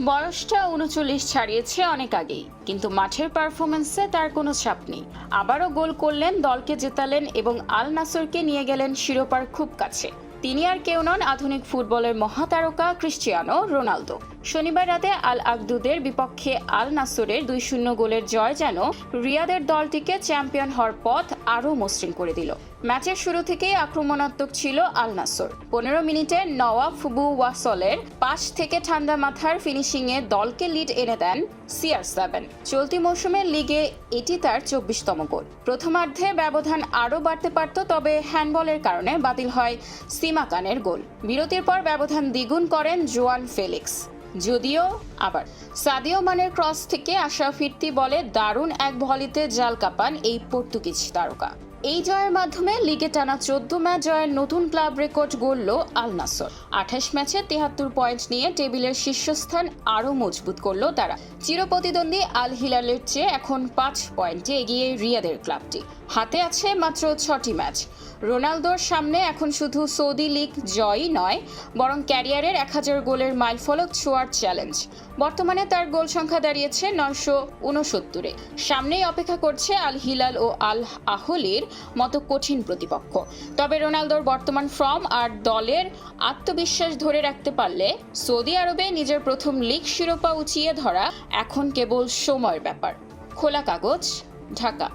বয়সটা ৩৯ ছাড়িয়েছে অনেক আগেই, কিন্তু মাঠের পারফরমেন্সে তার কোনো ছাপ নেই। আবারও গোল করলেন, দলকে জেতালেন এবং আল নাসরকে নিয়ে গেলেন শিরোপার খুব কাছে। তিনি আর কেউ নন, আধুনিক ফুটবলের মহাতারকা ক্রিশ্চিয়ানো রোনালদো। শনিবার রাতে আল আকদুদের বিপক্ষে আল নাসরের ২-০ গোলের জয় যেন রিয়াদের দলটিকে চ্যাম্পিয়ন হওয়ার পথ আরও মসৃণ করে দিল। ম্যাচের শুরু থেকেই আক্রমণাত্মক ছিল আল নাসর। ১৫ মিনিটে নওয়াফ বুওয়াসলের পাস থেকে ঠান্ডা মাথার ফিনিশিংয়ে দলকে লিড এনে দেন CR7। চলতি মৌসুমে লিগে এটি তার ২৪তম গোল। প্রথমার্ধে ব্যবধান আরও বাড়তে পারত, তবে হ্যান্ডবলের কারণে বাতিল হয় সিমাকানের গোল। বিরতির পর ব্যবধান দ্বিগুণ করেন জোয়ান ফেলিক্স। যদিও আবার সাদিও মানের ক্রস থেকে আসা ফিরতি বলে দারুণ এক ভলিতে জাল কাপান এই পর্তুগিজ তারকা। এই জয়ের মাধ্যমে লিগে টানা ১৪ ম্যাচ জয়ের নতুন ক্লাব রেকর্ড গড়ল আল নাসর। ২৮ ম্যাচে ৭৩ পয়েন্ট নিয়ে টেবিলের শীর্ষস্থান আরও মজবুত করল তারা। চিরপ্রতিদ্বন্দ্বী আল হিলালের চেয়ে এখন ৫ পয়েন্টে এগিয়ে রিয়াদের ক্লাবটি। হাতে আছে মাত্র ৬টি ম্যাচ। রোনালদোর সামনে এখন শুধু সৌদি লীগ জয়ই নয়, বরং ক্যারিয়ারের ১০০০ গোলের মাইলফলক ছোঁয়ার চ্যালেঞ্জ। বর্তমানে তার গোল সংখ্যা দাঁড়িয়েছে ৯৬৯-এ। সামনেই অপেক্ষা করছে আল হিলাল ও আল আহলির মতো কঠিন প্রতিপক্ষ। তবে রোনালদোর বর্তমান ফর্ম আর দলের আত্মবিশ্বাস ধরে রাখতে পারলে সৌদি আরবে নিজের প্রথম লীগ শিরোপা উঁচিয়ে ধরা এখন কেবল সময়ের ব্যাপার। খোলা কাগজ, ঢাকা।